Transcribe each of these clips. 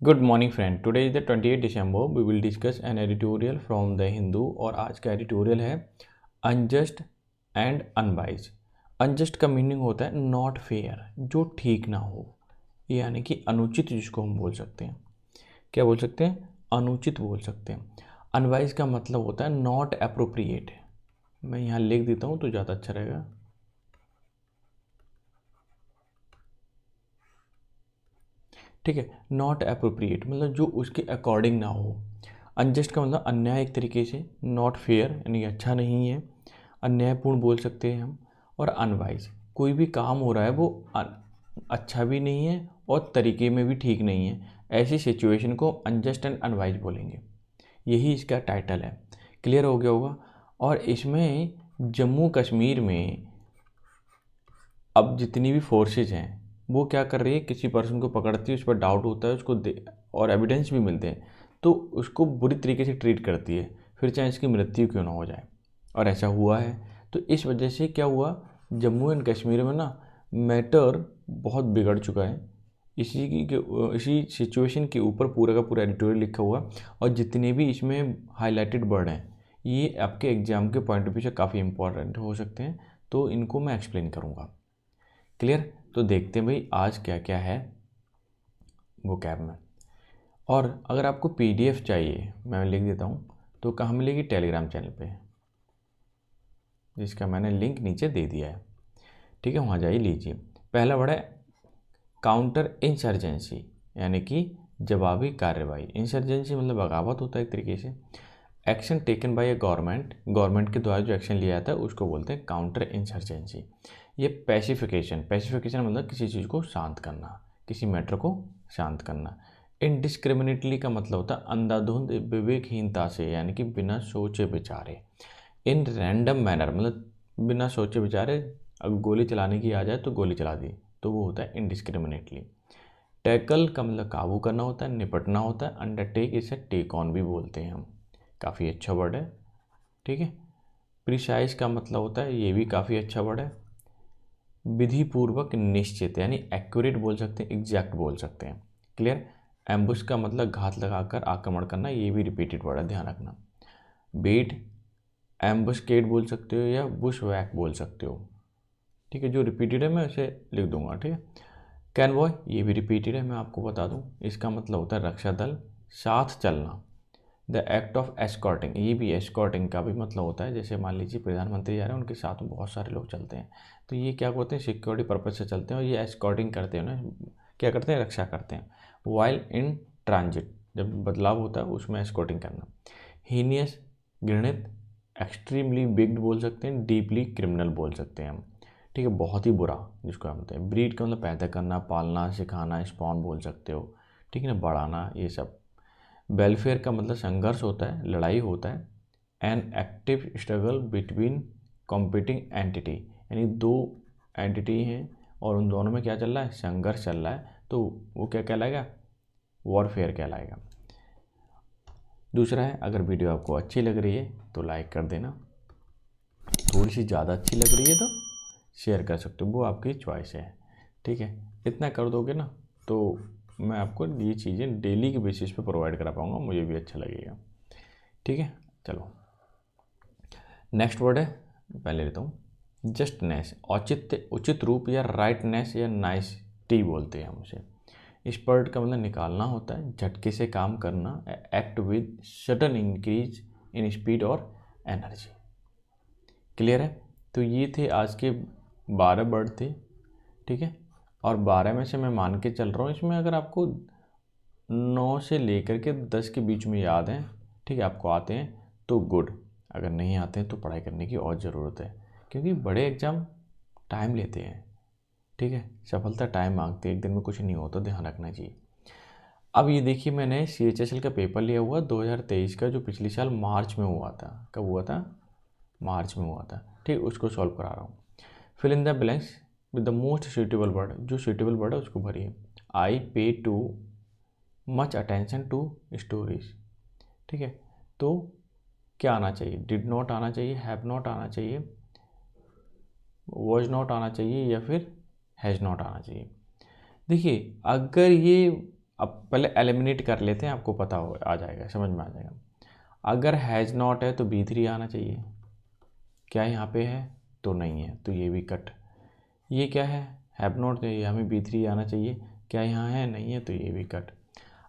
Good morning friend, today is the 28 December. We will discuss an editorial from the Hindu. और आज का editorial है unjust and unwise. Unjust का meaning होता है नॉट फेयर, जो ठीक ना हो, यानी कि अनुचित, जिसको हम बोल सकते हैं। क्या बोल सकते हैं? अनुचित बोल सकते हैं। अनवाइज का मतलब होता है नॉट अप्रोप्रिएट। मैं यहाँ लिख देता हूँ तो ज़्यादा अच्छा रहेगा। ठीक है, नॉट अप्रोप्रिएट मतलब जो उसके अकॉर्डिंग ना हो। अनजस्ट का मतलब अन्याय एक तरीके से, नॉट फेयर यानी अच्छा नहीं है, अन्यायपूर्ण बोल सकते हैं हम। और अनवाइज, कोई भी काम हो रहा है वो अच्छा भी नहीं है और तरीके में भी ठीक नहीं है, ऐसी सिचुएशन को अनजस्ट एंड अनवाइज बोलेंगे। यही इसका टाइटल है। क्लियर हो गया होगा। और इसमें जम्मू कश्मीर में अब जितनी भी फोर्सेज हैं वो क्या कर रही है, किसी पर्सन को पकड़ती है, उस पर डाउट होता है, उसको और एविडेंस भी मिलते हैं तो उसको बुरी तरीके से ट्रीट करती है, फिर चाहे इसकी मृत्यु क्यों ना हो जाए। और ऐसा हुआ है। तो इस वजह से क्या हुआ, जम्मू एंड कश्मीर में ना मैटर बहुत बिगड़ चुका है। इसी सिचुएशन के ऊपर पूरा का पूरा एडिटोरियल लिखा हुआ। और जितने भी इसमें हाईलाइटेड वर्ड हैं ये आपके एग्जाम के पॉइंट ऑफ व्यू से काफ़ी इंपॉर्टेंट हो सकते हैं, तो इनको मैं एक्सप्लेन करूँगा। क्लियर? तो देखते हैं भाई आज क्या क्या है वो कैब में। और अगर आपको पीडीएफ चाहिए, मैं लिख देता हूँ, तो कहाँ मिलेगी? टेलीग्राम चैनल पे, जिसका मैंने लिंक नीचे दे दिया है। ठीक है, वहाँ जाइए, लीजिए। पहला वर्ड है काउंटर इंसर्जेंसी, यानी कि जवाबी कार्रवाई। इंसर्जेंसी मतलब बगावत होता है एक तरीके से। Action taken by A government, government के द्वारा जो एक्शन लिया जाता है उसको बोलते हैं काउंटर इंसर्जेंसी। ये पैसिफिकेशन, पैसिफिकेशन मतलब किसी चीज़ को शांत करना, किसी मैटर को शांत करना। इनडिस्क्रिमिनेटली का मतलब होता है अंधाधुंध, विवेकहीनता से, यानी कि बिना सोचे विचारे। इन रैंडम मैनर मतलब बिना सोचे विचारे, अगर गोली चलाने की आ जाए तो गोली चला दी, तो वो होता है इनडिस्क्रिमिनेटली। टैकल का मतलब काबू करना होता है, निपटना होता है। अंडरटेक इसे टेक ऑन भी बोलते हैं हम, काफ़ी अच्छा वर्ड है। ठीक है। प्रिसाइज का मतलब होता है, ये भी काफ़ी अच्छा वर्ड है। विधिपूर्वक निश्चित, यानी एक्यूरेट बोल सकते हैं, एग्जैक्ट बोल सकते हैं। क्लियर? एम्बुश का मतलब घात लगाकर आक्रमण करना, ये भी रिपीटेड वर्ड है, ध्यान रखना। बेट, एम्बुस्केड बोल सकते हो या बुश वैक बोल सकते हो। ठीक है, जो रिपीटेड है मैं उसे लिख दूंगा। ठीक है। कैनवॉय, ये भी रिपीटेड है, मैं आपको बता दूं, इसका मतलब होता है रक्षा दल, साथ चलना। द एक्ट ऑफ एस्कॉर्टिंग, ये भी एस्कॉर्टिंग का भी मतलब होता है, जैसे मान लीजिए प्रधानमंत्री जा रहे हैं, उनके साथ में बहुत सारे लोग चलते हैं, तो ये क्या करते हैं, सिक्योरिटी पर्पज से चलते हैं, और ये एस्कॉर्टिंग करते हैं ना, क्या करते हैं, रक्षा करते हैं। वाइल इन ट्रांजिट, जब बदलाव होता है उसमें एस्कॉर्टिंग करना। हीनियस, घृणित। एक्सट्रीमली बिग्ड बोल सकते हैं, डीपली क्रिमिनल बोल सकते हैं हम। ठीक है, बहुत ही बुरा, जिसको हम बोलते हैं। ब्रीड का मतलब पैदा करना, पालना, सिखाना, स्पॉन बोल सकते हो। ठीक है ना, बढ़ाना, ये सब। वेलफेयर का मतलब संघर्ष होता है, लड़ाई होता है। An active struggle between competing entity, यानी दो एंटिटी हैं और उन दोनों में क्या चल रहा है, संघर्ष चल रहा है, तो वो क्या कहलाएगा, वॉरफेयर कहलाएगा। दूसरा है, अगर वीडियो आपको अच्छी लग रही है तो लाइक कर देना, थोड़ी सी ज़्यादा अच्छी लग रही है तो शेयर कर सकते हो, वो आपकी चॉइस है। ठीक है, इतना कर दोगे ना तो मैं आपको ये चीज़ें डेली के बेसिस पे प्रोवाइड करा पाऊँगा, मुझे भी अच्छा लगेगा। ठीक है, चलो नेक्स्ट वर्ड है, पहले लेता हूँ। जस्टनेस, औचित्य, उचित रूप, या राइटनेस, या नाइसटी बोलते हैं हम उसे। स्पर्ट का मतलब निकालना होता है, झटके से काम करना। Act with sudden increase in speed और एनर्जी। क्लियर है? तो ये थे आज के 12 वर्ड थे। ठीक है, और 12 में से मैं मान के चल रहा हूँ, इसमें अगर आपको 9 से लेकर के 10 के बीच में याद हैं, ठीक है, आपको आते हैं तो गुड, अगर नहीं आते हैं तो पढ़ाई करने की और ज़रूरत है, क्योंकि बड़े एग्ज़ाम टाइम लेते हैं। ठीक है, सफलता टाइम मांगती है, एक दिन में कुछ नहीं होता, ध्यान रखना चाहिए। अब ये देखिए, मैंने CHSL का पेपर लिया हुआ 2023 का, जो पिछले साल मार्च में हुआ था। कब हुआ था? मार्च में हुआ था। ठीक, उसको सॉल्व करा रहा हूँ। Fill in the blanks with the most suitable word, जो सूटेबल वर्ड है उसको भरिए। I pay too much attention to stories. ठीक है, तो क्या आना चाहिए? डिड नॉट आना चाहिए, हैव नॉट आना चाहिए, वॉज नॉट आना चाहिए, या फिर हैज़ नॉट आना चाहिए। देखिए, अगर ये अब पहले एलिमिनेट कर लेते हैं, आपको पता हो आ जाएगा, समझ में आ जाएगा। अगर हैज़ नॉट है तो B3 आना चाहिए, क्या यहाँ पे है तो नहीं है, तो ये भी कट। ये क्या है, हैव नॉट, तो ये हमें B3 आना चाहिए, क्या यहाँ है नहीं है, तो ये भी कट।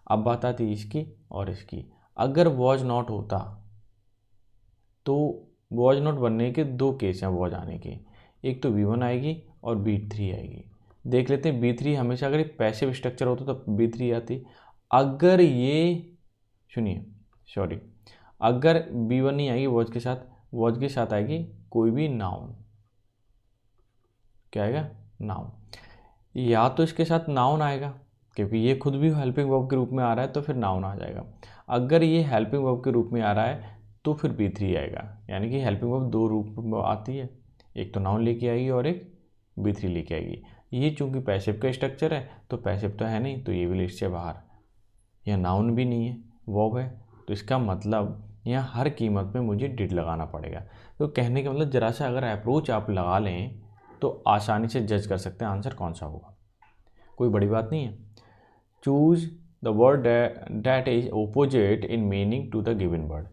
अब बात आती है इसकी और इसकी। अगर वॉज नॉट होता तो वॉज नॉट बनने के दो केस हैं वॉज आने के, एक तो V1 आएगी और B3 आएगी। देख लेते हैं B3 हमेशा, अगर ये पैसिव स्ट्रक्चर होता तो B3 आती। अगर ये सुनिए सॉरी, अगर B1 नहीं आएगी वॉज के साथ, वॉज के साथ आएगी कोई भी नाउन, क्या आएगा नाउन, या तो इसके साथ नाउन आएगा क्योंकि ये खुद भी हेल्पिंग वर्ब के रूप में आ रहा है तो फिर नाउन आ जाएगा। अगर ये हेल्पिंग वर्ब के रूप में आ रहा है तो फिर B3 आएगा, यानी कि हेल्पिंग वर्ब दो रूप में आती है, एक तो नाउन लेके आएगी और एक B3 लेके आएगी। ये चूंकि पैसिव का स्ट्रक्चर है तो पैसिव तो है नहीं, तो ये भी लिस्ट से बाहर। यह नाउन भी नहीं है, वर्ब है, तो इसका मतलब यहाँ हर कीमत पे मुझे डिड लगाना पड़ेगा। तो कहने का मतलब जरा सा अगर अप्रोच आप लगा लें तो आसानी से जज कर सकते हैं आंसर कौन सा होगा, कोई बड़ी बात नहीं है। Choose the word that is opposite in meaning to the given word.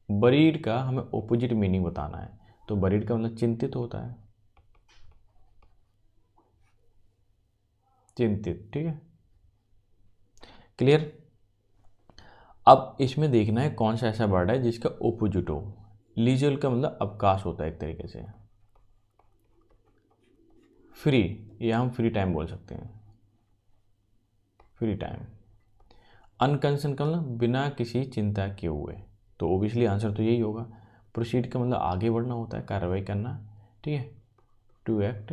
Buried का हमें ओपोजिट मीनिंग बताना है, तो बरीड का मतलब चिंतित होता है, चिंतित, ठीक है क्लियर। अब इसमें देखना है कौन सा ऐसा वर्ड है जिसका ओपोजिट हो। लीजल का मतलब अवकाश होता है एक तरीके से, फ्री, या हम फ्री टाइम बोल सकते हैं, फ्री टाइम। अनकंसर्न का मतलब बिना किसी चिंता किए हुए, तो ओबियसली आंसर तो यही होगा। प्रोसीड का मतलब आगे बढ़ना होता है, कार्रवाई करना, ठीक है, टू एक्ट।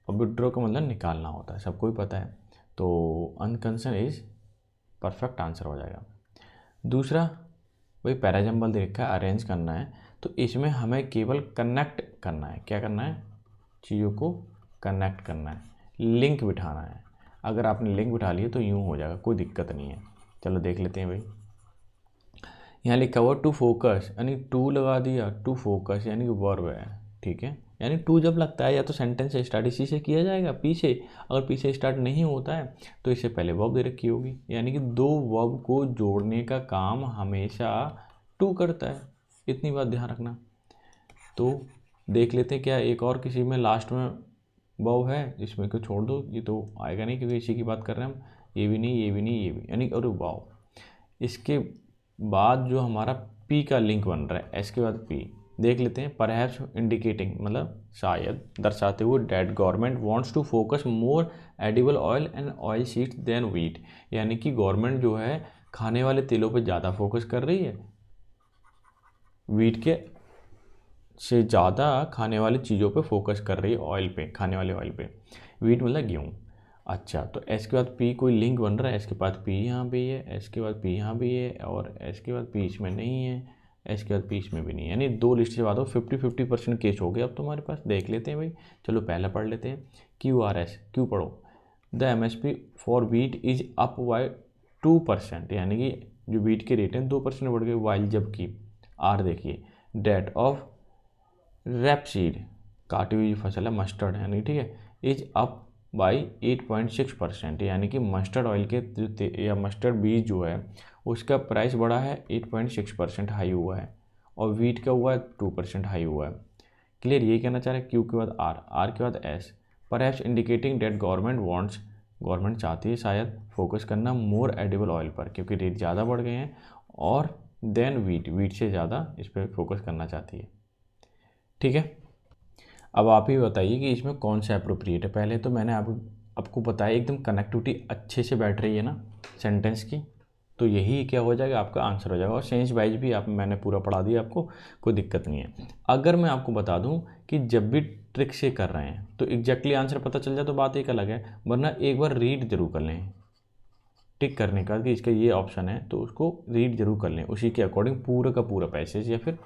और विड्रॉ का मतलब निकालना होता है, सबको ही पता है, तो अनकंसर्न इज परफेक्ट आंसर हो जाएगा। दूसरा वही पैराजम्बल दे रखा है, अरेंज करना है, तो इसमें हमें केवल कनेक्ट करना है, क्या करना है, चीज़ों को कनेक्ट करना है, लिंक बिठाना है। अगर आपने लिंक बिठा लिया तो यूँ हो जाएगा, कोई दिक्कत नहीं है। चलो देख लेते हैं भाई, यहाँ लिखा हुआ टू फोकस, यानी टू लगा दिया, टू फोकस यानी कि वर्ब है, ठीक है, यानी टू जब लगता है या तो सेंटेंस स्टार्ट इसी से किया जाएगा पीछे, अगर पीछे स्टार्ट नहीं होता है तो इससे पहले वर्ब दे रखी होगी, यानी कि दो वर्ब को जोड़ने का काम हमेशा टू करता है, इतनी बात ध्यान रखना। तो देख लेते हैं क्या एक और किसी में लास्ट में वर्ब है, इसमें को छोड़ दो, ये तो आएगा नहीं क्योंकि इसी की बात कर रहे हैं हम, ये भी नहीं, ये भी नहीं, ये भी, यानी और वाव। इसके बाद जो हमारा पी का लिंक बन रहा है, एस के बाद पी, देख लेते हैं। परहैप्स इंडिकेटिंग मतलब शायद दर्शाते हुए that government wants to focus more edible oil and oil seeds than wheat, यानी कि गवर्नमेंट जो है खाने वाले तेलों पे ज़्यादा फोकस कर रही है, व्हीट के से ज़्यादा खाने वाली चीज़ों पे फोकस कर रही है, ऑयल पे, खाने वाले ऑयल पे, व्हीट मतलब गेहूँ। अच्छा, तो एस के बाद पी कोई लिंक बन रहा है, एस के बाद पी यहाँ भी है, एस के बाद पी यहाँ भी है, और एस के बाद पी इसमें नहीं है, एस के बाद पी इसमें भी नहीं है, यानी दो लिस्ट से बात हो 50-50% केस हो गया अब तुम्हारे पास। देख लेते हैं भाई, चलो पहला पढ़ लेते हैं। QRS, क्यों पढ़ो, the MSP for wheat is up by 2%, यानी कि जो वीट के रेट हैं 2% बढ़ गए, वाइल जबकि आर देखिए डेट ऑफ रैपसीड, काटी हुई फसल है मस्टर्ड, यानी ठीक है, इज अप बाई 8.6%, यानी कि मस्टर्ड ऑयल के जो या मस्टर्ड बीज जो है उसका प्राइस बढ़ा है 8.6% हाई हुआ है, और वीट का हुआ है 2% हाई हुआ है। क्लियर, ये कहना चाह रहे हैं। क्यू के बाद आर, आर के बाद S, perhaps indicating that government wants, government चाहती है शायद फोकस करना मोर एडिबल ऑयल पर, क्योंकि रेट ज़्यादा बढ़ गए हैं, और देन वीट, वीट से ज़्यादा इस पर फोकस करना चाहती है, ठीक है। अब आप ही बताइए कि इसमें कौन सा अप्रोप्रिएट है। पहले तो मैंने आपको बताया एकदम कनेक्टिविटी अच्छे से बैठ रही है ना सेंटेंस की, तो यही क्या हो जाएगा आपका आंसर हो जाएगा, और सेंस वाइज भी आप मैंने पूरा पढ़ा दिया आपको, कोई दिक्कत नहीं है। अगर मैं आपको बता दूं कि जब भी ट्रिक से कर रहे हैं तो एग्जैक्टली आंसर पता चल जाए तो बात एक अलग है, वरना एक बार रीड जरूर कर लें, टिक करने का कि इसका ये ऑप्शन है तो उसको रीड जरूर कर लें, उसी के अकॉर्डिंग पूरा का पूरा पैसेज या फिर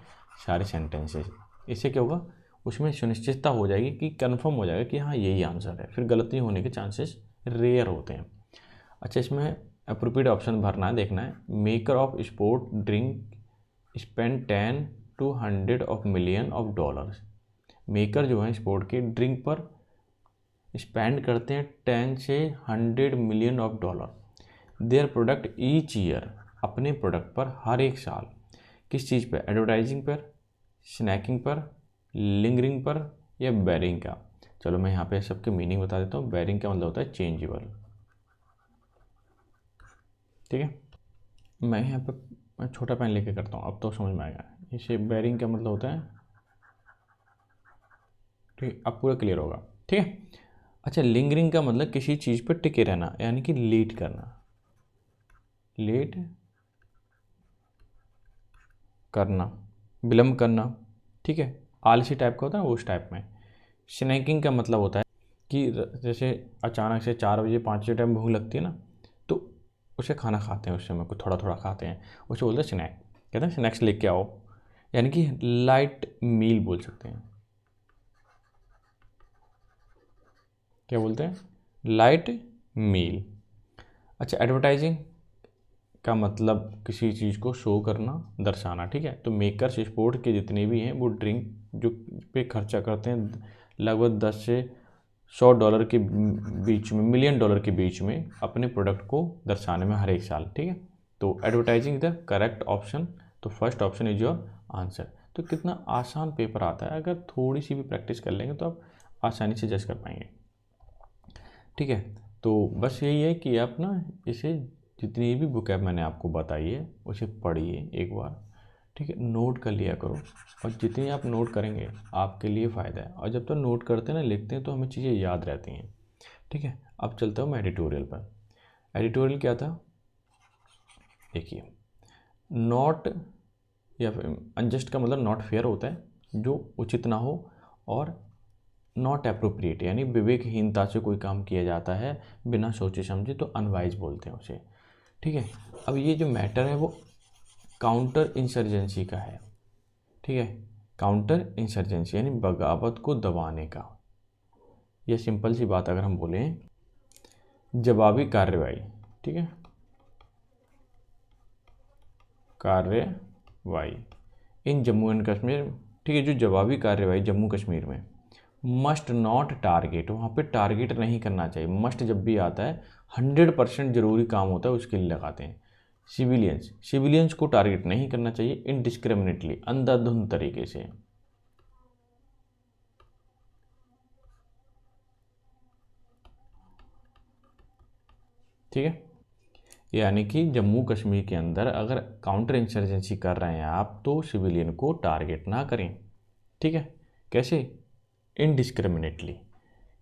सारे सेंटेंसेज। इससे क्या होगा, उसमें सुनिश्चितता हो जाएगी कि कंफर्म हो जाएगा कि हाँ यही आंसर है, फिर गलती होने के चांसेस रेयर होते हैं। अच्छा, इसमें अप्रोप्रिएट ऑप्शन भरना है, देखना है। Maker of sport drink spend 10 to 100 of million of dollars, maker जो है स्पोर्ट के ड्रिंक पर स्पेंड करते हैं 10 से 100 million of dollar. Their product each year, अपने प्रोडक्ट पर हर एक साल। किस चीज़ पर? एडवर्टाइजिंग पर, स्नैकिंग पर, लिंगरिंग पर, या बेरिंग का। चलो मैं यहाँ पे सबके मीनिंग बता देता हूँ। बेरिंग का मतलब होता है चेंजेबल, ठीक है। मैं यहाँ पे छोटा पेन लेके करता हूँ, अब तो समझ में आएगा। इसे बेरिंग का मतलब होता है, ठीक, अब पूरा क्लियर होगा, ठीक है। अच्छा, लिंगरिंग का मतलब किसी चीज़ पर टिके रहना, यानी कि लेट करना, लेट करना, विलम्ब करना, ठीक है। आलसी टाइप का होता है उस टाइप में। स्नैकिंग का मतलब होता है कि जैसे अचानक से 4 बजे 5 बजे टाइम भूख लगती है ना, तो उसे खाना खाते हैं, उस समय को थोड़ा थोड़ा खाते हैं, उसे बोलते हैं स्नैक। कहते हैं स्नैक्स लेके आओ, यानी कि लाइट मील बोल सकते हैं। क्या बोलते हैं? लाइट मील। अच्छा, एडवर्टाइजिंग का मतलब किसी चीज़ को शो करना, दर्शाना, ठीक है। तो मेकर्स स्पोर्ट के जितने भी हैं वो ड्रिंक जो पे खर्चा करते हैं लगभग 10 से $100 के बीच में, $1 मिलियन के बीच में, अपने प्रोडक्ट को दर्शाने में हर एक साल, ठीक है। तो एडवर्टाइजिंग द करेक्ट ऑप्शन। तो first option is your answer. तो कितना आसान पेपर आता है, अगर थोड़ी सी भी प्रैक्टिस कर लेंगे तो आप आसानी से जज कर पाएंगे, ठीक है। तो बस यही है कि आप ना इसे, जितनी भी बुक मैंने आपको बताई है उसे पढ़िए एक बार, ठीक है। नोट कर लिया करो, और जितनी आप नोट करेंगे आपके लिए फ़ायदा है। और जब तक नोट करते हैं ना, लिखते हैं, तो हमें चीज़ें याद रहती हैं, ठीक है। अब चलता हूँ मैं एडिटोरियल पर। एडिटोरियल क्या था? देखिए, नॉट या फिर अनजस्ट का मतलब नॉट फेयर होता है, जो उचित ना हो, और नॉट अप्रोप्रिएट यानी विवेकहीनता से कोई काम किया जाता है बिना सोचे समझे, तो अनवाइज बोलते हैं उसे, ठीक है। अब ये जो मैटर है वो काउंटर इंसर्जेंसी का है, ठीक है। काउंटर इंसर्जेंसी यानी बगावत को दबाने का। यह सिंपल सी बात अगर हम बोलें, जवाबी कार्रवाई, ठीक है, कार्रवाई इन जम्मू एंड कश्मीर, ठीक है। जो जवाबी कार्रवाई जम्मू कश्मीर में, मस्ट नॉट टारगेट, वहाँ पे टारगेट नहीं करना चाहिए। मस्ट जब भी आता है 100% ज़रूरी काम होता है उसके लिए लगाते हैं। सिविलियंस को टारगेट नहीं करना चाहिए इनडिस्क्रिमिनेटली, अंधाधुंध तरीके से, ठीक है। यानी कि जम्मू कश्मीर के अंदर अगर काउंटर इंसर्जेंसी कर रहे हैं आप, तो सिविलियन को टारगेट ना करें, ठीक है। कैसे? इनडिस्क्रिमिनेटली,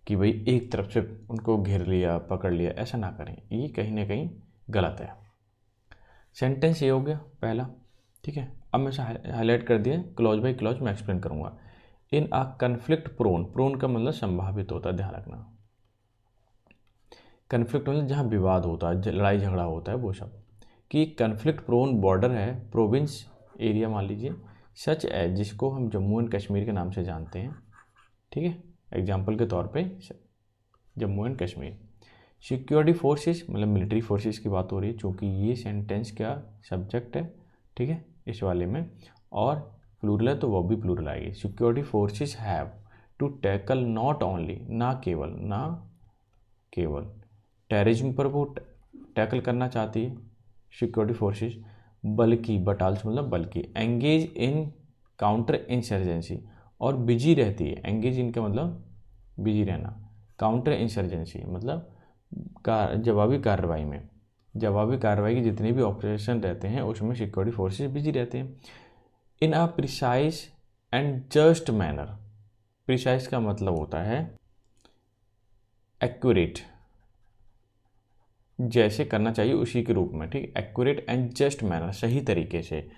कि भाई एक तरफ से उनको घेर लिया, पकड़ लिया, ऐसा ना करें, ये कहीं ना कहीं गलत है। सेंटेंस ये हो गया पहला, ठीक है। अब मैं हाईलाइट कर दिया, क्लॉज बाय क्लॉज मैं एक्सप्लेन करूंगा। इन अ कन्फ्लिक्ट प्रोन, प्रोन का मतलब संभावित होता है, ध्यान रखना। कन्फ्लिक्ट मतलब जहाँ विवाद होता है, लड़ाई झगड़ा होता है, वो सब। कि कन्फ्लिक्ट प्रोन बॉर्डर है, प्रोविंस एरिया मान लीजिए, सच है जिसको हम जम्मू एंड कश्मीर के नाम से जानते हैं, ठीक है। एग्जाम्पल के तौर पे Jammu and Kashmir. Security forces मतलब मिलिट्री फोर्सेस की बात हो रही है, चूँकि ये सेंटेंस का सब्जेक्ट है, ठीक है, इस वाले में। और प्लूरल है तो वो भी प्लूरल आएगी। Security forces have to tackle not only, ना केवल टेररिज्म पर वो टैकल करना चाहती है सिक्योरिटी फोर्सेस, बल्कि बट आल्सो मतलब बल्कि, एंगेज इन काउंटर इंसर्जेंसी, और बिजी रहती है। एंगेज इन का मतलब बिजी रहना, काउंटर इंसर्जेंसी मतलब जवाबी कार्रवाई में, जवाबी कार्रवाई के जितने भी ऑपरेशन रहते हैं उसमें सिक्योरिटी फोर्सेस बिजी रहते हैं। In a precise and just manner, precise का मतलब होता है एक्यूरेट, जैसे करना चाहिए उसी के रूप में, ठीक। एक्यूरेट एंड जस्ट मैनर, सही तरीके से।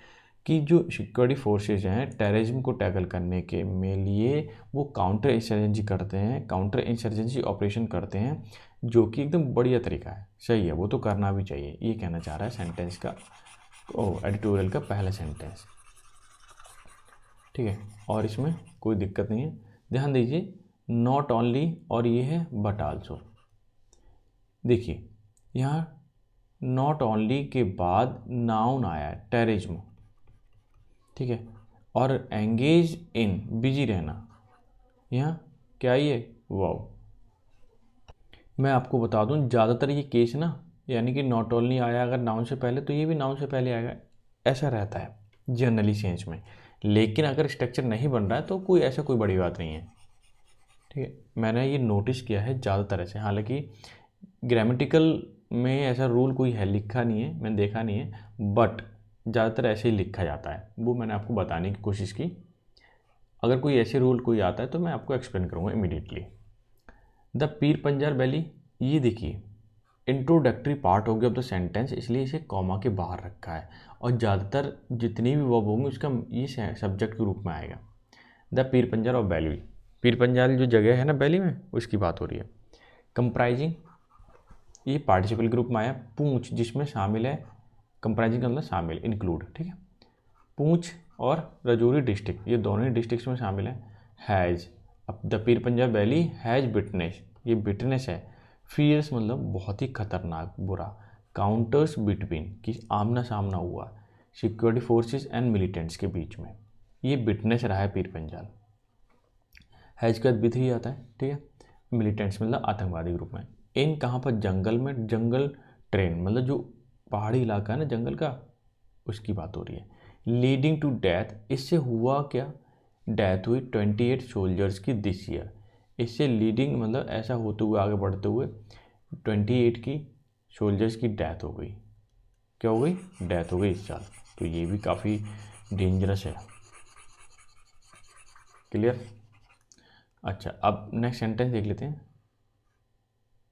कि जो सिक्योरिटी फोर्सेज हैं टेररिज्म को टैकल करने के में लिए वो काउंटर इंसर्जेंसी करते हैं, काउंटर इंसर्जेंसी ऑपरेशन करते हैं, जो कि एकदम बढ़िया तरीका है, सही है, वो तो करना भी चाहिए, ये कहना चाह रहा है सेंटेंस का, एडिटोरियल का पहला सेंटेंस, ठीक है। और इसमें कोई दिक्कत नहीं है, ध्यान दीजिए। नॉट ओनली और ये है बट आल्सो। देखिए यहाँ नॉट ओनली के बाद नाउन आया है टेररिज्म, ठीक है। और एंगेज इन बिजी रहना, यहाँ क्या ये वाओ। मैं आपको बता दूं, ज़्यादातर ये केस ना यानी कि नॉट ओनली आया अगर नाउन से पहले तो ये भी नाउन से पहले आएगा, ऐसा रहता है जनरली सेंस में। लेकिन अगर स्ट्रक्चर नहीं बन रहा है तो कोई ऐसा कोई बड़ी बात नहीं है, ठीक है। मैंने ये नोटिस किया है ज़्यादातर ऐसे, हालांकि ग्रामेटिकल में ऐसा रूल कोई है लिखा नहीं है, मैंने देखा नहीं है, बट ज़्यादातर ऐसे ही लिखा जाता है। वो मैंने आपको बताने की कोशिश की। अगर कोई ऐसे रूल कोई आता है तो मैं आपको एक्सप्लेन करूँगा इमीडिएटली। द पीर पंजार वैली, ये देखिए इंट्रोडक्टरी पार्ट हो गया ऑफ द सेंटेंस, इसलिए इसे कॉमा के बाहर रखा है। और ज़्यादातर जितनी भी वर्ब होंगे उसका ये सब्जेक्ट के रूप में आएगा। द पीर पंजार ऑफ वैली, पीर पंजाल जो जगह है ना वैली में, उसकी बात हो रही है। कंप्राइजिंग, ये पार्टिसिपल ग्रुप में आया। पूंछ, जिसमें शामिल है, कंप्राइजिंग का मतलब शामिल, इंक्लूड, ठीक है। पूंछ और रजौरी डिस्ट्रिक्ट, ये दोनों ही डिस्ट्रिक्ट्स में शामिल है। हैज़, अब the Pir Punjab valley has बिटनेस, ये बिटनेस है। फियर्स मतलब बहुत ही खतरनाक, बुरा। काउंटर्स बिटवीन, कि आमना सामना हुआ सिक्योरिटी फोर्सेस एंड मिलिटेंट्स के बीच में, ये बिटनेस रहा है पीर पंजाल। हैज का भी थ्री आता है, ठीक है। मिलिटेंट्स मतलब आतंकवादी ग्रुप में। इन कहाँ पर, जंगल में, जंगल ट्रेन मतलब जो पहाड़ी इलाका है ना जंगल का, उसकी बात हो रही है। लीडिंग टू डेथ, इससे हुआ क्या, डेथ हुई 28 सोल्जर्स की दिस ईयर। इससे लीडिंग मतलब ऐसा होते हुए आगे बढ़ते हुए 28 की सोल्जर्स की डेथ हो गई। क्या हो गई, डेथ हो गई इस साल। तो ये भी काफ़ी डेंजरस है, क्लियर। अच्छा, अब नेक्स्ट सेंटेंस देख लेते हैं।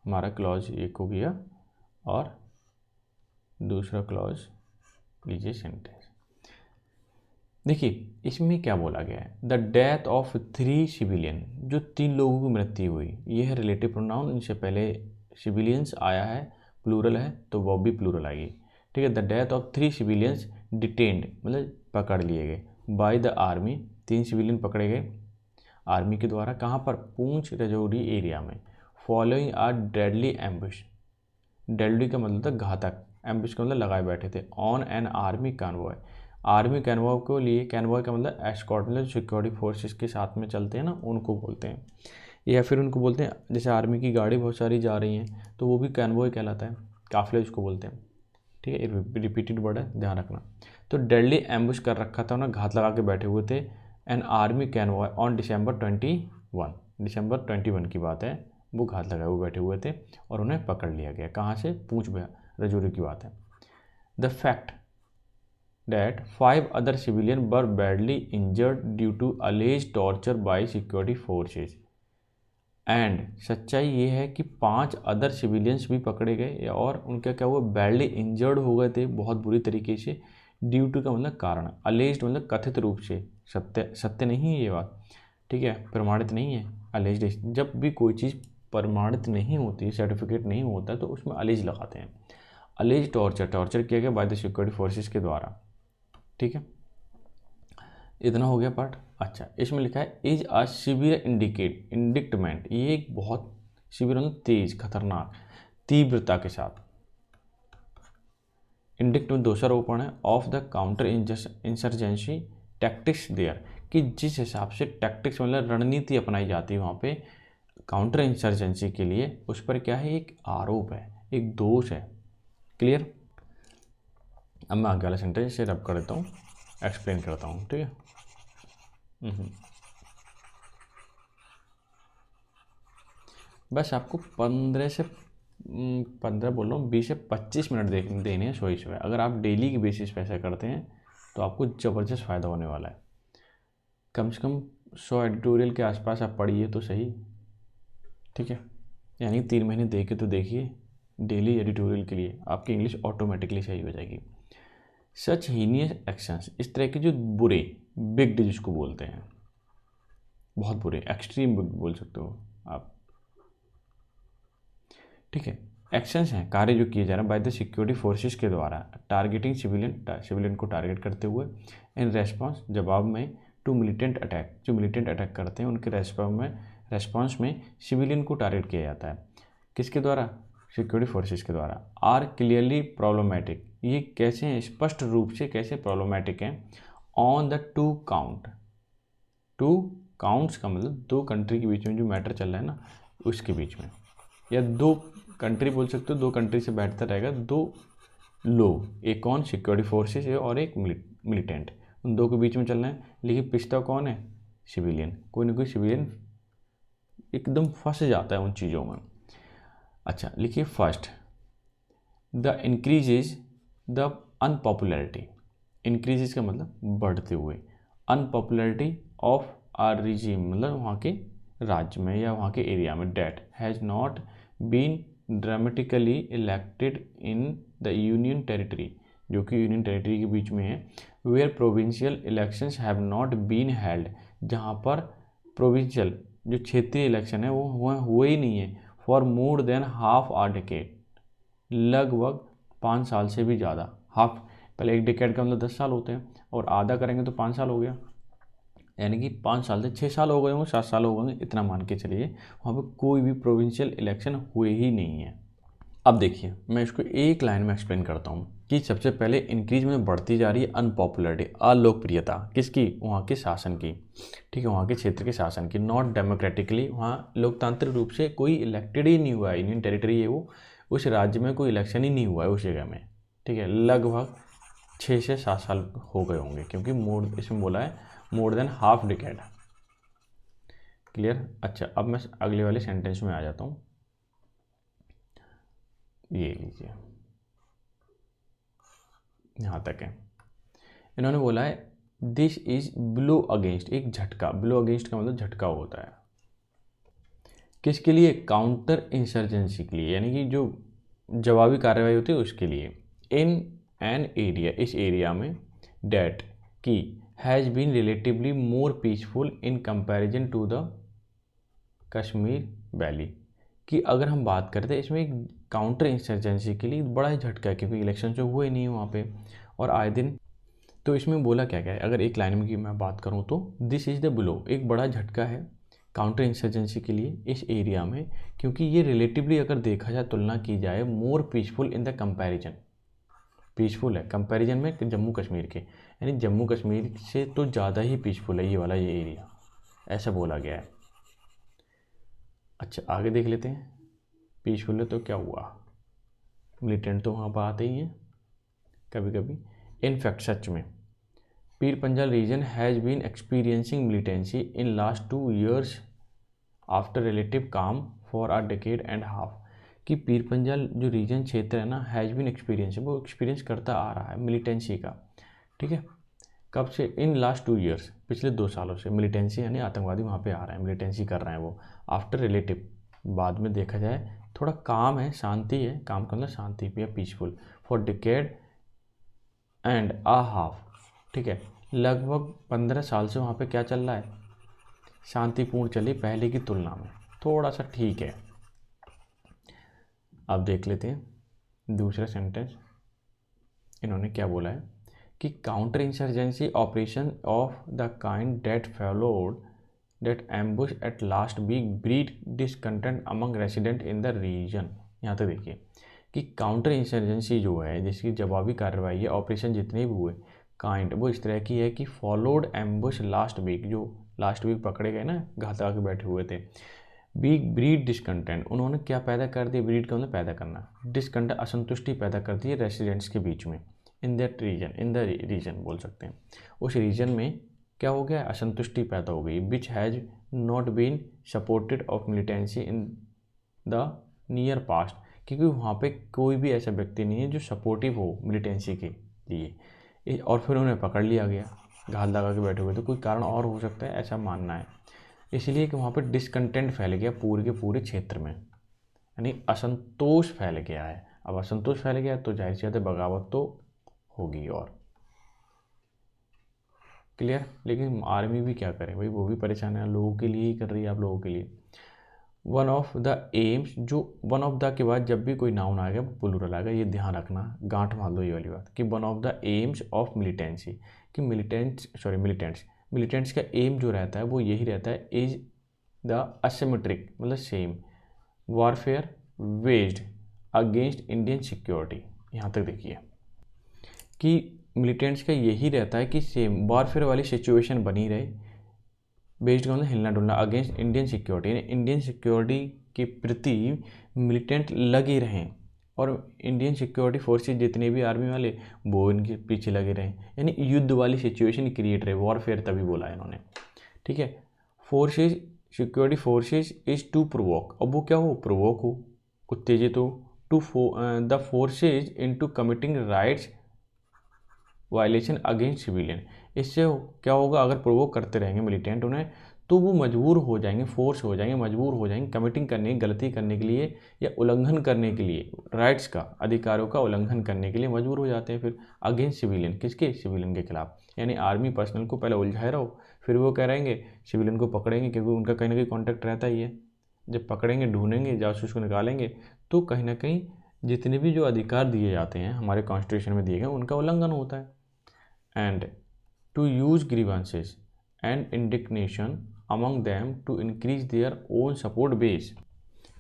हमारा क्लॉज एक हो गया और दूसरा क्लॉज लीजिए सेंटेंस। देखिए इसमें क्या बोला गया है, द डेथ ऑफ 3 सिविलियन, जो 3 लोगों की मृत्यु हुई, ये है रिलेटिव प्रोनाउन। इनसे पहले सिविलियंस आया है, प्लूरल है तो वो भी प्लूरल आएगी, ठीक है। The death of 3 civilians detained मतलब पकड़ लिए गए, बाय द आर्मी, 3 सिविलियन पकड़े गए आर्मी के द्वारा। कहाँ पर, पूंछ रजौरी एरिया में। Following are deadly ambush, deadly का मतलब था घातक, एम्बुश का मतलब लगाए बैठे थे। On an army convoy, army convoy को लिए, कन्वॉय का मतलब एस्कॉर्ट मतलब सिक्योरिटी फोर्सेस के साथ में चलते हैं ना, उनको बोलते हैं। या फिर उनको बोलते हैं जैसे आर्मी की गाड़ी बहुत सारी जा रही हैं तो वो भी कन्वॉय कहलाता है, काफिला उसको बोलते हैं, ठीक है। रिपीटेड वर्ड है, ध्यान रखना। तो डेडली एम्बुश कर रखा था, उन्हें घात लगा के बैठे हुए थे। An army convoy on December 21, December 21 की बात है, वो घात लगाए हुए बैठे हुए थे और उन्हें पकड़ लिया गया। कहाँ से, पूंछ रजौरी की बात है। The fact that 5 other civilians were badly injured due to alleged torture by security forces and, सच्चाई ये है कि 5 अदर सिविलियंस भी पकड़े गए और उनका क्या हुआ, बैडली इंजर्ड हो गए थे बहुत बुरी तरीके से। ड्यू टू का मतलब कारण, अलेज्ड मतलब कथित रूप से, सत्य नहीं है ये बात, ठीक है, प्रमाणित नहीं है। अलेज्ड, जब भी कोई चीज़ प्रमाणित नहीं होती, सर्टिफिकेट नहीं होता तो उसमें अलेज लगाते हैं। अलेज टॉर्चर किया गया बाय द सिक्योरिटी फोर्सेस के द्वारा, ठीक है। इतना हो गया पार्ट। अच्छा, इसमें लिखा है इज अ सिवियर इंडिक्टमेंट, ये एक बहुत सिवियर मतलब तेज, खतरनाक, तीव्रता के साथ। इंडिक्ट में दोषारोपण है of the counter insurgency tactics there, कि जिस हिसाब से टैक्टिक्स मतलब रणनीति अपनाई जाती है वहाँ पे काउंटर इंसर्जेंसी के लिए, उस पर क्या है, एक आरोप है, एक दोष है, क्लियर। अब मैं आगे वाला सेंटेंस से रब कर देता हूँ, एक्सप्लेन करता हूँ, ठीक है। बस आपको 15 बोल रहा हूँ, 20 से 25 मिनट देने हैं सोई सुबह। अगर आप डेली की बेसिस पे ऐसा करते हैं तो आपको ज़बरदस्त फ़ायदा होने वाला है। कम से कम 100 एडिटोरियल के आसपास आप पढ़िए तो सही, ठीक है। यानी 3 महीने दे के तो देखिए डेली एडिटोरियल के लिए, आपकी इंग्लिश ऑटोमेटिकली सही हो जाएगी। सच हीनियस एक्शंस, इस तरह के जो बुरे, बिग जिसको बोलते हैं, बहुत बुरे, एक्सट्रीम बोल सकते हो आप, ठीक है। एक्शंस हैं, कार्य जो किए जा रहे हैं बाय द सिक्योरिटी फोर्सेस के द्वारा, टारगेटिंग सिविलियन को टारगेट करते हुए, इन रेस्पॉन्स जवाब में, टू मिलिटेंट अटैक, जो मिलिटेंट अटैक करते हैं उनके रेस्पॉन्स में सिविलियन को टारगेट किया जाता है। किसके द्वारा, सिक्योरिटी फोर्सेस के द्वारा। आर क्लियरली प्रॉब्लमेटिक, ये कैसे हैं, स्पष्ट रूप से कैसे प्रॉब्लमेटिक हैं। ऑन द टू काउंट्स का मतलब 2 कंट्री के बीच में जो मैटर चल रहा है ना, उसके बीच में, या 2 कंट्री बोल सकते हो, 2 कंट्री से बेहतर रहेगा, 2 लोग, एक कौन सिक्योरिटी फोर्सेस है और एक मिलिटेंट, उन दो के बीच में चलना है। लेकिन पिछता कौन है? सिविलियन। कोई ना कोई सिविलियन एकदम फंस जाता है उन चीज़ों में। अच्छा लिखिए first, the increases the unpopularity. Increases का मतलब बढ़ते हुए, अनपॉपुलैरिटी ऑफ आर रिजीम मतलब वहाँ के राज्य में या वहाँ के एरिया में, that has not been dramatically elected in the union territory, जो कि यूनियन टेरिटरी के बीच में है, where provincial elections have not been held, जहाँ पर प्रोविंशियल जो क्षेत्रीय इलेक्शन है वो हुए ही नहीं है, for more than half a decade, लगभग 5 साल से भी ज़्यादा। हाफ, पहले एक डिकेड का मतलब 10 साल होते हैं और आधा करेंगे तो 5 साल हो गया, यानी कि 5 साल से 6 साल हो गए होंगे, 7 साल हो गए, इतना मान के चलिए वहाँ पे कोई भी प्रोविंशियल इलेक्शन हुए ही नहीं है। अब देखिए मैं इसको एक लाइन में एक्सप्लेन करता हूँ कि सबसे पहले इंक्रीज में बढ़ती जा रही है अनपॉपुलरिटी, अलोकप्रियता, किसकी? वहाँ के शासन की, ठीक है, वहाँ के क्षेत्र के शासन की, नॉट डेमोक्रेटिकली, वहाँ लोकतांत्रिक रूप से कोई इलेक्टेड ही नहीं हुआ है, यूनियन टेरिटरी है वो, उस राज्य में कोई इलेक्शन ही नहीं हुआ है उस जगह में, ठीक है, लगभग 6 से 7 साल हो गए होंगे, क्योंकि मोर इसमें बोला है मोर देन हाफ डिकेड। क्लियर? अच्छा अब मैं अगले वाले सेंटेंस में आ जाता हूँ, ये लीजिए यहाँ तक है। इन्होंने बोला है दिस इज ब्लो अगेंस्ट, एक झटका, ब्लो अगेंस्ट का मतलब झटका होता है, किसके लिए? काउंटर इंसर्जेंसी के लिए, यानी कि जो जवाबी कार्रवाई होती है उसके लिए, इन एन एरिया, इस एरिया में, डेट की has been relatively more peaceful in comparison to the Kashmir valley, कि अगर हम बात करते हैं इसमें एक काउंटर इंसर्जेंसी के लिए बड़ा ही झटका है, क्योंकि इलेक्शन जो हुए नहीं है वहाँ पे और आए दिन। तो इसमें बोला क्या क्या है, अगर एक लाइन में की मैं बात करूँ तो दिस इज़ द ब्लो, एक बड़ा झटका है काउंटर इंसर्जेंसी के लिए इस एरिया में, क्योंकि ये रिलेटिवली अगर देखा जाए, तुलना की जाए, मोर peaceful in the comparison, peaceful है कंपैरिजन में जम्मू कश्मीर के, यानी जम्मू कश्मीर से तो ज़्यादा ही पीसफुल है ये वाला ये एरिया, ऐसा बोला गया है। अच्छा आगे देख लेते हैं, पीसफुल है तो क्या हुआ, मिलिटेंट तो वहाँ पर आते ही हैं कभी कभी। इनफैक्ट सच में Pir Panjal region has been experiencing militancy in last 2 years after relative calm for a decade and half, कि पीर पंजाल जो रीजन क्षेत्र है ना, हैज़ बीन एक्सपीरियंस, वो एक्सपीरियंस करता आ रहा है मिलिटेंसी का, ठीक है, कब से? इन लास्ट 2 years, पिछले 2 सालों से मिलिटेंसी यानी आतंकवादी वहाँ पे आ रहे हैं, मिलिटेंसी कर रहे हैं वो, आफ्टर रिलेटिव, बाद में देखा जाए थोड़ा काम है, शांति है, काम का मतलब शांति भी है, peaceful, for decade and a half, ठीक है, लगभग 15 साल से वहाँ पे क्या चल रहा है? शांतिपूर्ण चली, पहले की तुलना में थोड़ा सा ठीक है। अब देख लेते हैं दूसरा सेंटेंस, इन्होंने क्या बोला है कि counter insurgency operation of the kind that followed that ambush at last week breed discontent among resident in the region. यहाँ तक देखिए कि काउंटर इंसर्जेंसी जो है, जिसकी जवाबी कार्रवाई है, ऑपरेशन जितने भी हुए, काइंड वो इस तरह की है कि फॉलोड एम्बुश लास्ट वीक, जो लास्ट वीक पकड़े गए ना, घात आके बैठे हुए थे, बीग ब्रीड डिसकंटेंट, उन्होंने क्या पैदा कर दिया? ब्रीड का मतलब पैदा करना, डिसकंटेंट असंतुष्टि पैदा कर दी है रेसिडेंट्स के बीच में, in that region, in the region बोल सकते हैं, उस रीजन में क्या हो गया? असंतुष्टि पैदा हो गई, which has not been supported of militancy in the near past, क्योंकि वहाँ पे कोई भी ऐसा व्यक्ति नहीं है जो सपोर्टिव हो मिलिटेंसी के लिए, और फिर उन्हें पकड़ लिया गया, घात लगा के बैठे हुए, तो कोई कारण और हो सकता है ऐसा मानना है, इसलिए कि वहाँ पर डिसकंटेंट फैल गया पूरे के पूरे क्षेत्र में, यानी असंतोष फैल गया है। अब असंतोष फैल गया तो जाहिर सी बात है बगावत तो होगी। और क्लियर? लेकिन आर्मी भी क्या करे भाई, वो भी परेशान है, लोगों के लिए ही कर रही है, आप लोगों के लिए। वन ऑफ द एम्स, जो वन ऑफ द के बाद जब भी कोई नाउन आएगा वो प्लूरल आएगा, ये ध्यान रखना, गांठ मार लो ये वाली बात, कि one of the aims of militancy, कि मिलिटेंट्स का एम जो रहता है वो यही रहता है, इज द असिमेट्रिक मतलब same warfare waged against Indian security. यहाँ तक देखिए कि मिलिटेंट्स का यही रहता है कि सेम वॉरफेयर वाली सिचुएशन बनी रहे, बेस्ड का मतलब हिलना डुलना, अगेंस्ट इंडियन सिक्योरिटी, यानी इंडियन सिक्योरिटी के प्रति मिलिटेंट लगे रहें और इंडियन सिक्योरिटी फोर्सेज जितने भी आर्मी वाले वो इनके पीछे लगे रहें, यानी युद्ध वाली सिचुएशन क्रिएट रहे, वॉरफेयर तभी बोला है इन्होंने। ठीक है, forces security forces is to provoke, अब वो क्या हो, प्रोवोक हो, उत्तेजित हो, to the forces into committing rights violation against civilian. इससे क्या होगा, अगर प्रोवोक करते रहेंगे मिलिटेंट उन्हें तो वो मजबूर हो जाएंगे, फोर्स हो जाएंगे, मजबूर हो जाएंगे कमिटिंग करने, गलती करने के लिए या उल्लंघन करने के लिए, राइट्स का, अधिकारों का उल्लंघन करने के लिए मजबूर हो जाते हैं फिर अगेंस्ट सिविलियन, किसके, सिविलियन के खिलाफ। यानी आर्मी पर्सनल को पहले उलझाए रहो, फिर वो कह रहेंगे सिविलियन को पकड़ेंगे, क्योंकि उनका कहीं ना कहीं कॉन्टैक्ट रहता ही है। जब पकड़ेंगे, ढूंढेंगे, जासूस को निकालेंगे तो कहीं ना कहीं जितने भी जो अधिकार दिए जाते हैं हमारे कॉन्स्टिट्यूशन में दिए गए उनका उल्लंघन होता है। And to use grievances and indignation among them to increase their own support base।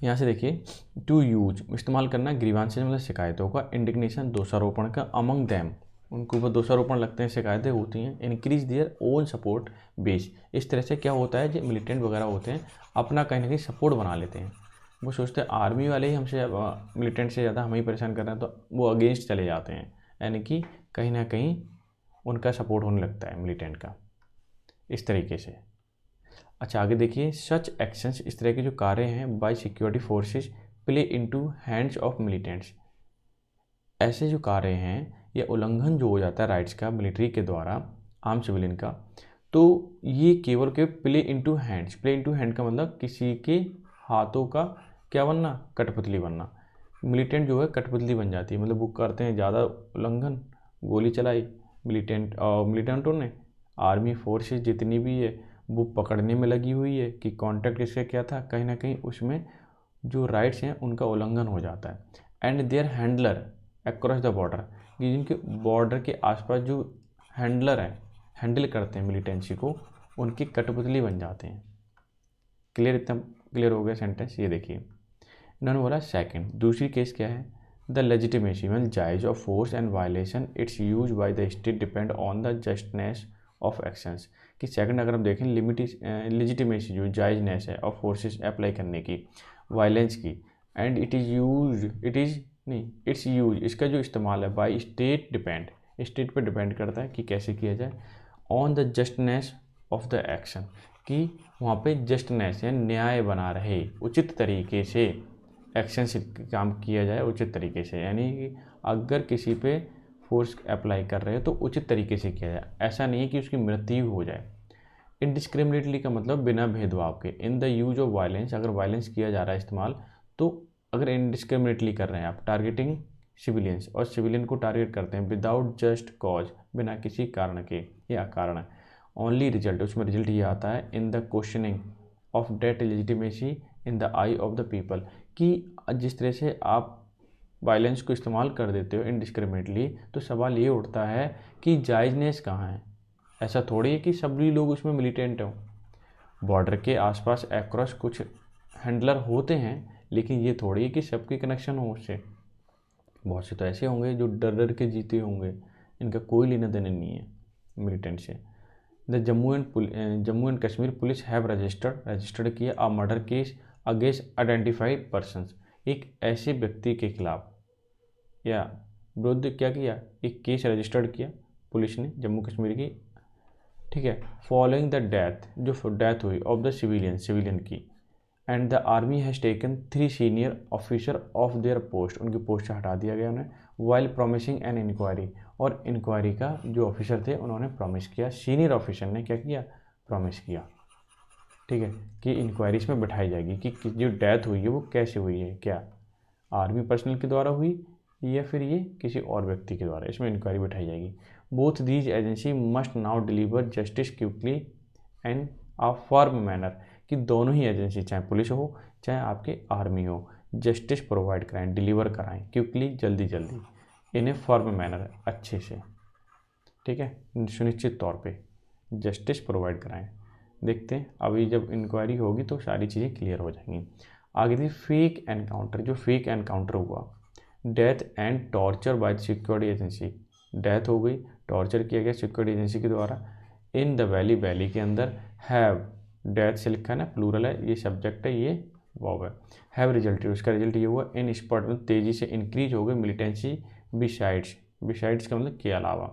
यहाँ से देखिए, टू यूज इस्तेमाल करना, ग्रीवेंसेस मतलब शिकायतों का, इंडिग्नेशन दोषारोपण का, among them उनके ऊपर दोषारोपण लगते हैं, शिकायतें होती हैं, increase their own support base. इस तरह से क्या होता है, जो मिलिटेंट वगैरह होते हैं अपना कहीं ना कहीं सपोर्ट बना लेते हैं, वो सोचते हैं आर्मी वाले ही हमसे, मिलिटेंट से ज़्यादा हमें ही परेशान कर रहे हैं, तो वो अगेंस्ट चले जाते हैं, यानी कि कहीं ना कहीं उनका सपोर्ट होने लगता है मिलिटेंट का, इस तरीके से। अच्छा आगे देखिए, सच एक्शंस, इस तरह के जो कार्य हैं bye security forces play into hands of militants, ऐसे जो कार्य हैं या उल्लंघन जो हो जाता है राइट्स का मिलिट्री के द्वारा आम सिविलियन का, तो ये केवल के play into hands, play into hand का मतलब किसी के हाथों का क्या बनना, कठपुतली बनना। मिलिटेंट जो है कठपुतली बन जाती है, मतलब वो करते हैं ज़्यादा उल्लंघन, गोली चलाई मिलिटेंटों ने, आर्मी फोर्सेज जितनी भी है वो पकड़ने में लगी हुई है कि कॉन्टैक्ट इसका क्या था, कहीं ना कहीं उसमें जो राइट्स हैं उनका उल्लंघन हो जाता है। And their handler across the border, कि जिनके बॉर्डर के आसपास जो हैंडलर हैं, हैंडल करते हैं मिलिटेंसी को, उनकी कठपुतली बन जाते हैं। क्लियर, इतना क्लियर हो गया सेंटेंस। ये देखिए इन्होंने बोला सेकंड, दूसरी केस क्या है, द लेजिटिमेसी मतलब जायज of force and violation its use by the state depend on the justness of actions. कि सेकंड अगर हम देखें, लेजिटिमेसी जो जायजनेस है ऑफ फोर्सेस अप्लाई करने की, वायलेंस की, एंड इट्स यूज, इसका जो इस्तेमाल है बाय स्टेट डिपेंड, स्टेट पर डिपेंड करता है कि कैसे किया जाए, on the justness of the action, कि वहाँ पे जस्टनेस या न्याय बना रहे, उचित तरीके से एक्शन से काम किया जाए, उचित तरीके से, यानी कि अगर किसी पे फोर्स अप्लाई कर रहे हैं तो उचित तरीके से किया जाए, ऐसा नहीं है कि उसकी मृत्यु हो जाए। इनडिस्क्रिमिनेटली का मतलब बिना भेदभाव के, in the use of violence, अगर वायलेंस किया जा रहा है इस्तेमाल, तो अगर इनडिस्क्रिमिनेटली कर रहे हैं आप, टारगेटिंग सिविलियंस, और सिविलियन को टारगेट करते हैं विदाउट जस्ट कॉज, बिना किसी कारण के या कारण, ओनली रिजल्ट, उसमें रिजल्ट ये आता है in the questioning of that legitimacy in the eye of the people, कि जिस तरह से आप वायलेंस को इस्तेमाल कर देते हो इनडिस्क्रिमिनेटली, तो सवाल ये उठता है कि जायजनेस कहाँ है। ऐसा थोड़ी है कि सभी लोग उसमें मिलिटेंट हों, बॉर्डर के आसपास अक्रॉस कुछ हैंडलर होते हैं, लेकिन ये थोड़ी है कि सबके कनेक्शन हो उससे। बहुत से तो ऐसे होंगे जो डर डर के जीते होंगे, इनका कोई लेना देना नहीं है मिलिटेंट से। The Jammu and Kashmir police have registered किया a murder case against identified persons, एक ऐसे व्यक्ति के खिलाफ या विरुद्ध क्या किया, एक केस रजिस्टर्ड किया पुलिस ने जम्मू कश्मीर की, ठीक है, फॉलोइंग द डेथ, जो डेथ हुई ऑफ द सिविलियन की, and the army has taken 3 senior officer of their post, उनकी पोस्ट से हटा दिया गया उन्हें, वाइल प्रॉमिसिंग एन इंक्वायरी, और इंक्वायरी का जो ऑफिसर थे उन्होंने प्रॉमिस किया, सीनियर ऑफिसर ने क्या किया, प्रॉमिस किया, ठीक है, कि इंक्वायरीज में बैठाई जाएगी कि जो डेथ हुई है वो कैसे हुई है, क्या आर्मी पर्सनल के द्वारा हुई या फिर ये किसी और व्यक्ति के द्वारा, इसमें इंक्वायरी बैठाई जाएगी। Both these agency must now deliver justice quickly and a firm manner, कि दोनों ही एजेंसी, चाहे पुलिस हो चाहे आपके आर्मी हो, जस्टिस प्रोवाइड कराएं, डिलीवर कराएं क्विकली, जल्दी जल्दी, इन ए फर्म मैनर, अच्छे से, ठीक है, सुनिश्चित तौर पे जस्टिस प्रोवाइड कराएं। देखते हैं अभी जब इंक्वायरी होगी तो सारी चीज़ें क्लियर हो जाएंगी। आगे थी फेक एनकाउंटर, जो फेक एनकाउंटर हुआ, death and torture bye security agency, death हो गई, टॉर्चर किया गया सिक्योरिटी एजेंसी के द्वारा, इन द वैली के अंदर, हैव, डेथ से लिखा है ना, प्लूरल है, ये सब्जेक्ट है, ये वॉव है, हैव रिजल्टेड, उसका रिजल्ट ये हुआ इन स्पॉट में तेज़ी से इंक्रीज हो गई मिलिटेंसी बिसाइड्स, बिसाइड्स का मतलब के अलावा,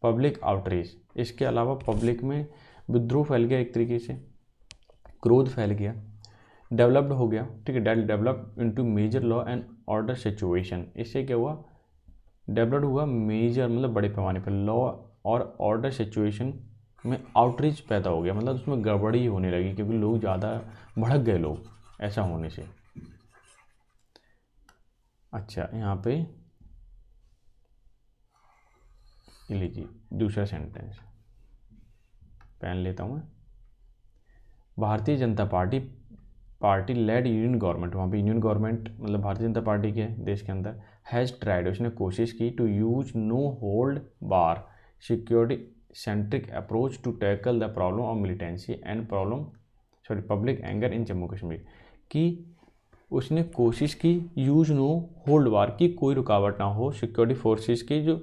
पब्लिक आउटरीच, इसके अलावा पब्लिक में विद्रोह फैल गया, एक तरीके से क्रोध फैल गया, डेवलप्ड हो गया, ठीक है, develop into major law and order situation, इससे क्या हुआ, डेवलप्ड हुआ मेजर मतलब बड़े पैमाने पर लॉ और ऑर्डर सिचुएशन में आउटरीच पैदा हो गया, मतलब उसमें गड़बड़ी होने लगी क्योंकि लोग ज़्यादा भड़क गए लोग ऐसा होने से। अच्छा यहाँ पे लीजिए दूसरा सेंटेंस पेन लेता हूँ मैं, Bharatiya Janata party lead union government, वहाँ पे यूनियन गवर्नमेंट मतलब भारतीय जनता पार्टी के देश के अंदर, हैज़ ट्राइड, उसने कोशिश की, to use no hold bar security centric approach to tackle the problem of militancy and public anger in Jammu Kashmir, कि उसने कोशिश की यूज नो होल्ड बार की कोई रुकावट ना हो सिक्योरिटी फोर्सेस की जो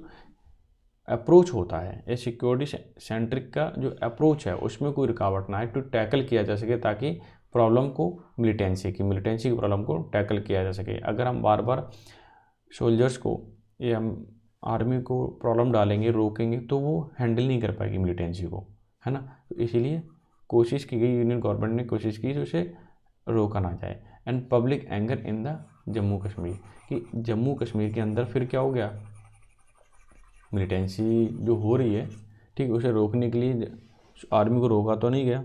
अप्रोच होता है, ये सिक्योरिटी सेंट्रिक का जो अप्रोच है उसमें कोई रुकावट ना आए, टू टैकल किया जा सके ताकि प्रॉब्लम को मिलिटेंसी की प्रॉब्लम को टैकल किया जा सके। अगर हम बार बार सोल्जर्स को या हम आर्मी को प्रॉब्लम डालेंगे रोकेंगे तो वो हैंडल नहीं कर पाएगी मिलिटेंसी को, है ना, तो इसीलिए कोशिश की गई, यूनियन गवर्नमेंट ने कोशिश की कि उसे रोका ना जाए। And public anger in the Jammu Kashmir, कि जम्मू कश्मीर के अंदर फिर क्या हो गया, मिलिटेंसी जो हो रही है, ठीक है, उसे रोकने के लिए आर्मी को रोका तो नहीं गया,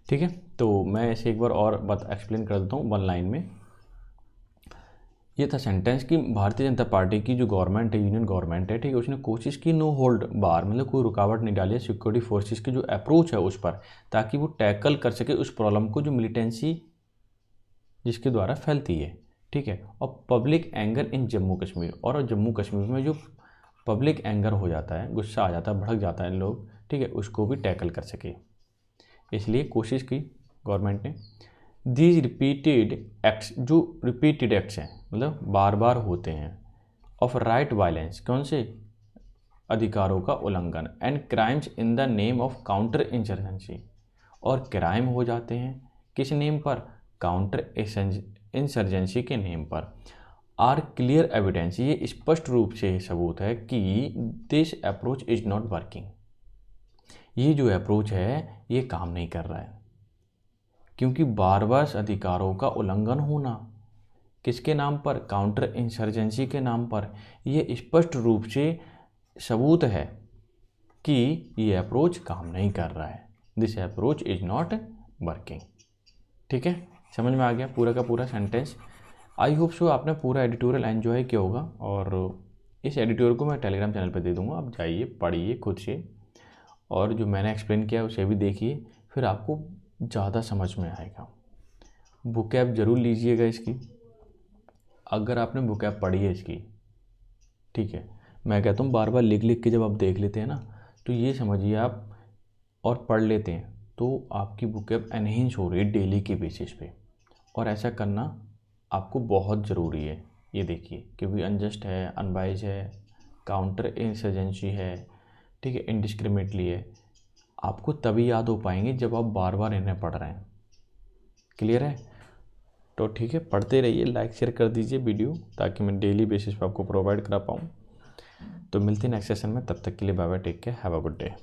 ठीक है। तो मैं ऐसे एक बार और बात एक्सप्लेन कर देता हूँ वन लाइन में। ये था सेंटेंस कि भारतीय जनता पार्टी की जो गवर्नमेंट है, यूनियन गवर्नमेंट है, ठीक है, उसने कोशिश की नो होल्ड बार मतलब कोई रुकावट नहीं डाली सिक्योरिटी फोर्सेस की जो अप्रोच है उस पर, ताकि वो टैकल कर सके उस प्रॉब्लम को जो मिलिटेंसी जिसके द्वारा फैलती है, ठीक है। और public anger in Jammu Kashmir, और जम्मू कश्मीर में जो पब्लिक एंगर हो जाता है, गुस्सा आ जाता है, भड़क जाता है लोग, ठीक है, उसको भी टैकल कर सके, इसलिए कोशिश की गवर्नमेंट ने। दीज रिपीटेड एक्ट्स, जो रिपीटेड एक्ट्स हैं मतलब बार बार होते हैं, ऑफ राइट वायलेंस, कौन से अधिकारों का उल्लंघन, and crimes in the name of counter insurgency, और क्राइम हो जाते हैं किस नेम पर, काउंटर इंसर्जेंसी के नेम पर, आर क्लियर एविडेंस, ये स्पष्ट रूप से सबूत है कि this approach is not working, ये जो अप्रोच है ये काम नहीं कर रहा है, क्योंकि बार बार अधिकारों का उल्लंघन होना किसके नाम पर, काउंटर इंसर्जेंसी के नाम पर, ये स्पष्ट रूप से सबूत है कि ये अप्रोच काम नहीं कर रहा है, this approach is not working, ठीक है। समझ में आ गया पूरा का पूरा सेंटेंस। आई होप सो आपने पूरा एडिटोरियल एंजॉय किया होगा, और इस एडिटोरियल को मैं टेलीग्राम चैनल पर दे दूँगा, आप जाइए पढ़िए खुद से, और जो मैंने एक्सप्लेन किया उसे भी देखिए, फिर आपको ज़्यादा समझ में आएगा। बुक ऐप ज़रूर लीजिएगा इसकी, अगर आपने बुक ऐप पढ़ी है इसकी, ठीक है। मैं कहता हूँ बार बार लिख लिख के जब आप देख लेते हैं ना, तो ये समझिए आप और पढ़ लेते हैं तो आपकी बुक ऐप एनहेंस हो रही है डेली के बेसिस पे, और ऐसा करना आपको बहुत ज़रूरी है। ये देखिए क्योंकि अनजस्ट है, अनवाइज है, काउंटर इंसर्जेंसी है, ठीक है, इनडिस्क्रिमिनेटली है, आपको तभी याद हो पाएंगे जब आप बार बार इन्हें पढ़ रहे हैं। क्लियर है? तो ठीक है, पढ़ते रहिए, लाइक शेयर कर दीजिए वीडियो, ताकि मैं डेली बेसिस पे आपको प्रोवाइड करा पाऊँ। तो मिलते हैं नेक्स्ट सेशन में, तब तक के लिए bye bye, take care, have a good day.